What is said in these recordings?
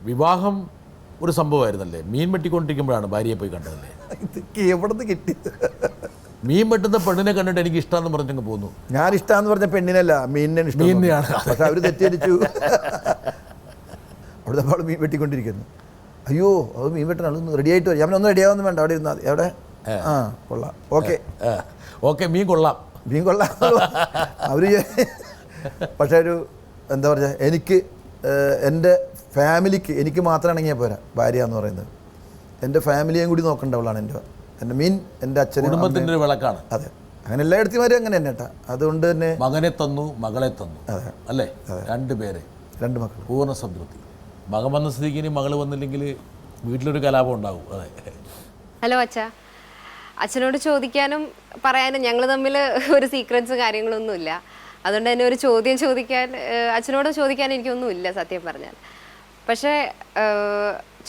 വിവാഹം ഒരു സംഭവമായിരുന്നല്ലേ? മീൻ വെട്ടിക്കൊണ്ടിരിക്കുമ്പോഴാണ് ഭാര്യയെ പോയി കണ്ടതല്ലേ? ഇതൊക്കെ എവിടെ നിന്ന് കിട്ടി? മീൻ വെട്ടുന്ന പെണ്ണിനെ കണ്ടിട്ട് എനിക്ക് ഇഷ്ടമെന്ന് പറഞ്ഞങ്ങ് പോന്നു. ഞാൻ ഇഷ്ടമെന്ന് പറഞ്ഞ പെണ്ണിനല്ല, മീനിനാണ് ഇഷ്ടം. മീനിനെയാണ്. പക്ഷെ അവർ തെറ്റിദ്ധരിച്ചു. അവിടെ നമ്മൾ മീൻ വെട്ടിക്കൊണ്ടിരിക്കുന്നു. അയ്യോ അത് മീൻ വെട്ടണം, അതൊന്ന് റെഡി ആയിട്ട് വരും. അവനൊന്നും റെഡിയാവുന്നു വേണ്ട, അവിടെ ഇരുന്നാൽ എവിടെ? ആ കൊള്ളാം, ഓക്കെ ഓക്കെ, മീൻ കൊള്ളാം, മീൻ കൊള്ളാം. അവർ പക്ഷേ ഒരു എന്താ പറയുക, എനിക്ക് എൻ്റെ ഫാമിലിക്ക് എനിക്ക് മാത്രം ഇണങ്ങിയാൽ പോരാ ഭാര്യ എന്ന് പറയുന്നത്. എൻ്റെ ഫാമിലിയെയും കൂടി നോക്കേണ്ടവളാണ് എൻ്റെ മീൻ, എൻ്റെ അച്ഛനും കുടുംബത്തിൻ്റെ ഒരു വിളക്കാണ്. അതെ, അങ്ങനെ എല്ലാ ഇടത്തിമാരും അങ്ങനെ തന്നെ കേട്ടാ. അതുകൊണ്ട് തന്നെ മകനെ തന്നു, മകളെ തന്നു. അതെ അല്ലേ? രണ്ടുപേരെ, രണ്ട് മക്കൾ, പൂർണ്ണ സംതൃപ്തി. മകൻ വന്ന സ്ഥിതിക്ക് ഇനി മകൾ വന്നില്ലെങ്കിൽ വീട്ടിലൊരു കലാപം ഉണ്ടാവും. അതെ. ഹലോ അച്ഛാ, അച്ഛനോട് ചോദിക്കാനും പറയാനും ഞങ്ങൾ തമ്മിൽ ഒരു സീക്രറ്റ്സ് കാര്യങ്ങളൊന്നുമില്ല. അതുകൊണ്ട് തന്നെ ഒരു ചോദ്യം ചോദിക്കാൻ അച്ഛനോട് ചോദിക്കാൻ എനിക്കൊന്നുമില്ല സത്യം പറഞ്ഞാൽ. പക്ഷേ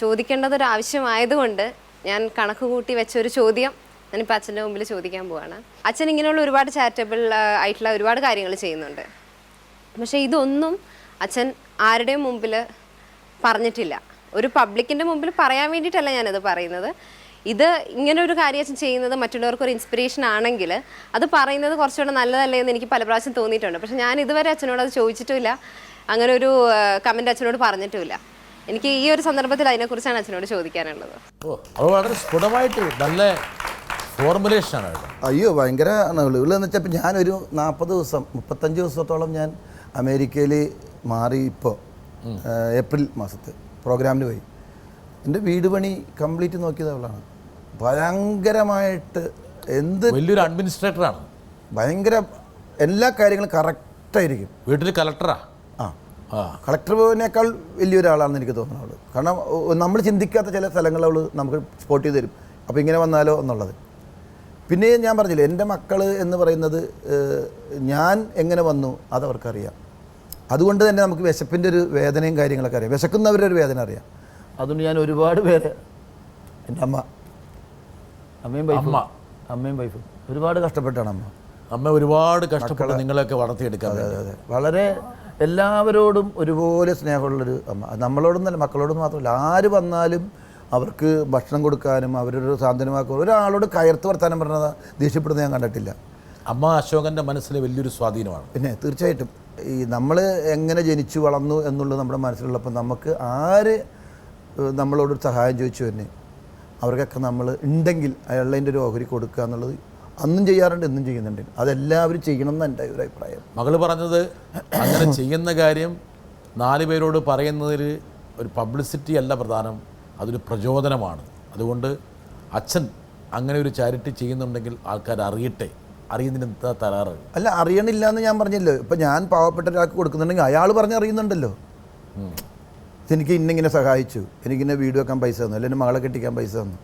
ചോദിക്കേണ്ടതൊരു ആവശ്യമായതുകൊണ്ട് ഞാൻ കണക്ക് കൂട്ടി വെച്ചൊരു ചോദ്യം ഞാനിപ്പോൾ അച്ഛൻ്റെ മുമ്പിൽ ചോദിക്കാൻ പോവാണ്. അച്ഛൻ ഇങ്ങനെയുള്ള ഒരുപാട് ചാരിറ്റബിൾ ആയിട്ടുള്ള ഒരുപാട് കാര്യങ്ങൾ ചെയ്യുന്നുണ്ട്. പക്ഷേ ഇതൊന്നും അച്ഛൻ ആരുടെയും മുമ്പിൽ പറഞ്ഞിട്ടില്ല. ഒരു പബ്ലിക്കിൻ്റെ മുമ്പിൽ പറയാൻ വേണ്ടിയിട്ടല്ല ഞാനത് പറയുന്നത്. ഇത് ഇങ്ങനെ ഒരു കാര്യം അച്ഛൻ ചെയ്യുന്നത് മറ്റുള്ളവർക്ക് ഒരു ഇൻസ്പിറേഷൻ ആണെങ്കിൽ അത് പറയുന്നത് കുറച്ചുകൂടെ നല്ലതല്ലേ എന്ന് എനിക്ക് പല പ്രാവശ്യം തോന്നിയിട്ടുണ്ട്. പക്ഷെ ഞാൻ ഇതുവരെ അച്ഛനോട് അത് ചോദിച്ചിട്ടുമില്ല, അങ്ങനെ ഒരു കമൻറ്റ് അച്ഛനോട് പറഞ്ഞിട്ടുമില്ല. എനിക്ക് ഈ ഒരു സന്ദർഭത്തിൽ അതിനെക്കുറിച്ചാണ് അച്ഛനോട് ചോദിക്കാനുള്ളത്. അത് വളരെ സ്ഫുടമായിട്ട് നല്ല ഫോർമുലേഷനാണ്. അയ്യോ ഭയങ്കര എന്ന് വെച്ചാൽ ഇപ്പം ഞാനൊരു 40 ദിവസം 35 ദിവസത്തോളം ഞാൻ അമേരിക്കയിൽ മാറി. ഇപ്പോൾ ഏപ്രിൽ മാസത്തെ പ്രോഗ്രാമിന് പോയി. എൻ്റെ വീട് പണി കംപ്ലീറ്റ് നോക്കിയത് അവളാണ്. ഭയങ്കരമായിട്ട് വലിയൊരു അഡ്മിനിസ്ട്രേറ്ററാണ്. ഭയങ്കര എല്ലാ കാര്യങ്ങളും കറക്റ്റായിരിക്കും. വീട്ടിൽ കളക്ടറാ? കളക്ടറിനേക്കാൾ വലിയൊരാളാണെന്ന് എനിക്ക് തോന്നുന്നു അവൾ. കാരണം നമ്മൾ ചിന്തിക്കാത്ത ചില സ്ഥലങ്ങൾ അവൾ നമുക്ക് സ്പോട്ട് ചെയ്ത് തരും. അപ്പോൾ ഇങ്ങനെ വന്നാലോ എന്നുള്ളത്. പിന്നെ ഞാൻ പറഞ്ഞില്ലേ, എൻ്റെ മക്കൾ എന്ന് പറയുന്നത് ഞാൻ എങ്ങനെ വന്നു അതവർക്കറിയാം. അതുകൊണ്ട് തന്നെ നമുക്ക് വിശപ്പിൻ്റെ ഒരു വേദനയും കാര്യങ്ങളൊക്കെ അറിയാം, വിശക്കുന്നവരുടെ ഒരു വേദന അറിയാം. അതുകൊണ്ട് ഞാൻ ഒരുപാട് പേര്, എൻ്റെ അമ്മയും വൈഫും ഒരുപാട് കഷ്ടപ്പെട്ടാണ് അമ്മ ഒരുപാട് കഷ്ടപ്പെട്ട് നിങ്ങളെയൊക്കെ വളർത്തിയെടുക്കാൻ. അതെ, വളരെ എല്ലാവരോടും ഒരുപോലെ സ്നേഹമുള്ളൊരു അമ്മ. നമ്മളോടൊന്നല്ല, മക്കളോടും മാത്രമല്ല, ആര് വന്നാലും അവർക്ക് ഭക്ഷണം കൊടുക്കാനും അവരൊരു സാന്ത്വനമാക്കുക. ഒരാളോട് കയർത്ത് വർത്താനം പറഞ്ഞത് ദേഷ്യപ്പെടുന്നത് ഞാൻ കണ്ടിട്ടില്ല. അമ്മ അശോകൻ്റെ മനസ്സിൽ വലിയൊരു സ്വാധീനമാണ്. പിന്നെ തീർച്ചയായിട്ടും ഈ നമ്മൾ എങ്ങനെ ജനിച്ചു വളർന്നു എന്നുള്ളത് നമ്മുടെ മനസ്സിലുള്ളപ്പോൾ നമുക്ക് ആര് നമ്മളോടൊരു സഹായം ചോദിച്ചു തന്നെ അവർക്കൊക്കെ നമ്മൾ ഉണ്ടെങ്കിൽ അയാളുടെ ഒരു ഓഹരി കൊടുക്കുക എന്നുള്ളത് അന്നും ചെയ്യാറുണ്ട്, എന്നും ചെയ്യുന്നുണ്ട്. അതെല്ലാവരും ചെയ്യണം എന്ന് എൻ്റെ ഒരു അഭിപ്രായം. മകൾ പറഞ്ഞത് അങ്ങനെ ചെയ്യുന്ന കാര്യം 4 പേരോട് പറയുന്നതിൽ ഒരു പബ്ലിസിറ്റി അല്ല പ്രധാനം, അതൊരു പ്രചോദനമാണ്. അതുകൊണ്ട് അച്ഛൻ അങ്ങനെ ഒരു ചാരിറ്റി ചെയ്യുന്നുണ്ടെങ്കിൽ ആൾക്കാർ അറിയട്ടെ. അറിയുന്നതിന് എന്താ തരാറ്? അല്ല, അറിയണില്ല എന്ന് ഞാൻ പറഞ്ഞല്ലോ. ഇപ്പം ഞാൻ പാവപ്പെട്ട ഒരാൾക്ക് കൊടുക്കുന്നുണ്ടെങ്കിൽ അയാൾ പറഞ്ഞറിയുന്നുണ്ടല്ലോ. എനിക്ക് ഇന്നിങ്ങനെ സഹായിച്ചു, എനിക്കിന്നെ വീട് വെക്കാൻ പൈസ തന്നു, അല്ലെങ്കിൽ എൻ്റെ മകളെ കെട്ടിക്കാൻ പൈസ തന്നു,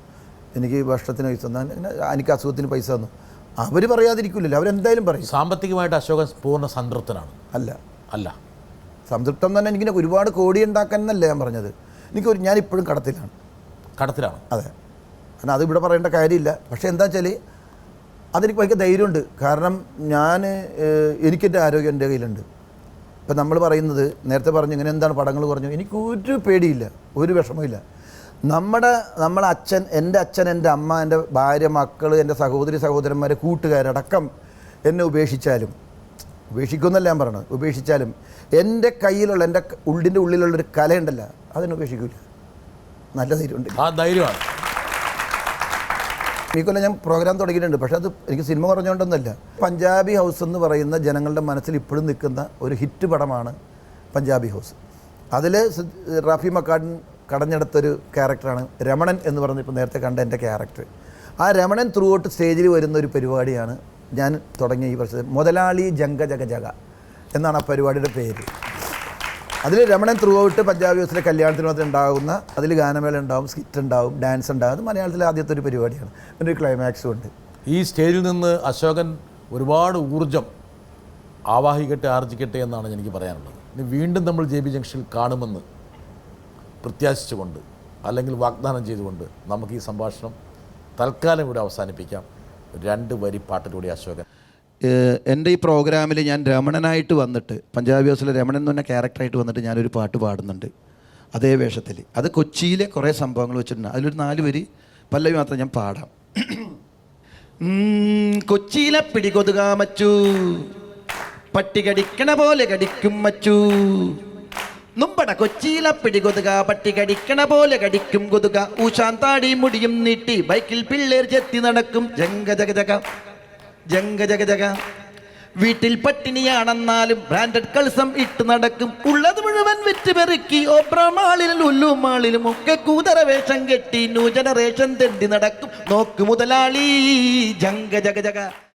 എനിക്ക് ഭക്ഷണത്തിന് പൈസ തന്നു, എനിക്ക് അസുഖത്തിന് പൈസ തന്നു. അവർ പറയാതിരിക്കില്ലല്ലോ, അവരെന്തായാലും പറയും. സാമ്പത്തികമായിട്ട് അശോകൻ പൂർണ്ണ സംതൃപ്തനാണ്? അല്ല. സംതൃപ്തം തന്നെ എനിക്കിനെ ഒരുപാട് കോടി ഉണ്ടാക്കാൻ എന്നല്ല ഞാൻ പറഞ്ഞത്. ഞാനിപ്പോഴും കടത്തിലാണ്. അതെ, കാരണം അത് ഇവിടെ പറയേണ്ട കാര്യമില്ല. പക്ഷേ എന്താ വെച്ചാൽ അതെനിക്ക് ഭയങ്കര ധൈര്യമുണ്ട്. കാരണം എനിക്കെൻ്റെ ആരോഗ്യം എൻ്റെ കയ്യിലുണ്ട്. ഇപ്പം നമ്മൾ പറയുന്നത് നേരത്തെ പറഞ്ഞു ഇങ്ങനെ എന്താണ് പടങ്ങൾ പറഞ്ഞു, എനിക്കൊരു പേടിയില്ല, ഒരു വിഷമമില്ല. നമ്മളെ അച്ഛൻ, എൻ്റെ അച്ഛൻ, എൻ്റെ അമ്മ, എൻ്റെ ഭാര്യ, മക്കൾ, എൻ്റെ സഹോദരന്മാർ, കൂട്ടുകാരടക്കം എന്നെ ഉപേക്ഷിക്കുമെന്നല്ല ഞാൻ പറയണത്, ഉപേക്ഷിച്ചാലും എൻ്റെ കയ്യിലുള്ള, എൻ്റെ ഉള്ളിൻ്റെ ഉള്ളിലുള്ളൊരു കലയുണ്ടല്ലോ, അതിനെ ഉപേക്ഷിക്കില്ല. നല്ല ധൈര്യമുണ്ട്. ആ ധൈര്യമാണ്. ഈ കൊല്ലം ഞാൻ പ്രോഗ്രാം തുടങ്ങിയിട്ടുണ്ട്. പക്ഷേ അത് എനിക്ക് സിനിമ പറഞ്ഞുകൊണ്ടൊന്നുമല്ല. പഞ്ചാബി ഹൗസ് എന്ന് പറയുന്ന ജനങ്ങളുടെ മനസ്സിൽ ഇപ്പോഴും നിൽക്കുന്ന ഒരു ഹിറ്റ് പടമാണ് പഞ്ചാബി ഹൗസ്. അതിൽ റാഫി മക്കാഡൻ കടഞ്ഞെടുത്തൊരു ക്യാരക്ടറാണ് രമണൻ എന്ന് പറഞ്ഞ് ഇപ്പോൾ നേരത്തെ കണ്ട എൻ്റെ ക്യാരക്ടർ. ആ രമണൻ ത്രൂ ഔട്ട് സ്റ്റേജിൽ വരുന്ന ഒരു പരിപാടിയാണ് ഞാൻ തുടങ്ങിയ ഈ വർഷത്തെ മുതലാളി ജംഗ ജഗ ജഗ എന്നാണ് ആ പരിപാടിയുടെ പേര്. അതിൽ രമണൻ ത്രൂ ഔട്ട് പഞ്ചാബി ഹൗസിലെ കല്യാണത്തിന് മാത്രം ഉണ്ടാകുന്ന, അതിൽ ഗാനമേള ഉണ്ടാവും, സ്കിറ്റ് ഉണ്ടാവും, ഡാൻസ് ഉണ്ടാകും. അത് മലയാളത്തിലെ ആദ്യത്തെ ഒരു പരിപാടിയാണ്. പിന്നെ ഒരു ക്ലൈമാക്സും ഉണ്ട്. ഈ സ്റ്റേജിൽ നിന്ന് അശോകൻ ഒരുപാട് ഊർജം ആർജിക്കട്ടെ എന്നാണ് എനിക്ക് പറയാനുള്ളത്. ഇനി വീണ്ടും നമ്മൾ JB ജംഗ്ഷനിൽ കാണുമെന്ന് പ്രത്യാശിച്ചുകൊണ്ട്, അല്ലെങ്കിൽ വാഗ്ദാനം ചെയ്തുകൊണ്ട് നമുക്ക് ഈ സംഭാഷണം തൽക്കാലം ഇവിടെ അവസാനിപ്പിക്കാം. 2 വരി പാട്ടിലൂടെ അശോകൻ. എൻ്റെ ഈ പ്രോഗ്രാമിൽ ഞാൻ രമണനായിട്ട് വന്നിട്ട്, പഞ്ചാബി ഹൗസിലെ രമണൻ എന്ന് പറഞ്ഞ ക്യാരക്ടറായിട്ട് വന്നിട്ട് ഞാനൊരു പാട്ട് പാടുന്നുണ്ട്. അതേ വേഷത്തിൽ. അത് കൊച്ചിയിലെ കുറേ സംഭവങ്ങൾ വെച്ചിട്ടുണ്ട്. അതിലൊരു 4 വരി പല്ലവി മാത്രം ഞാൻ പാടാം. കൊച്ചിയിലെ പിടികൊതുക മച്ചു, പട്ടി കടിക്കണ പോലെ കടിക്കും മച്ചു. നുമ്പട കൊച്ചിയിലെ പിടികൊതുക, പട്ടി കടിക്കണ പോലെ കടിക്കും കൊതുക. ഊശാന്താടി മുടിയും നീട്ടി ബൈക്കിൽ പിള്ളേർ ചെത്തി നടക്കും. ജംഗ ജഗ ജഗ ജംഗ ജഗ ജഗ. വീട്ടിൽ പട്ടിണിയാണെന്നാലും ബ്രാൻഡഡ് കളസം ഇട്ട് നടക്കും. ഉള്ളത് മുഴുവൻ വിറ്റ് പെറുക്കി ഓബ്രമാളിലും ലുല്ലുമാളിലും ഒക്കെ കൂതറ വേഷം കെട്ടി ന്യൂ ജനറേഷൻ തെണ്ടി നടക്കും. നോക്ക് മുതലാളി ജംഗ ജഗ ജഗ.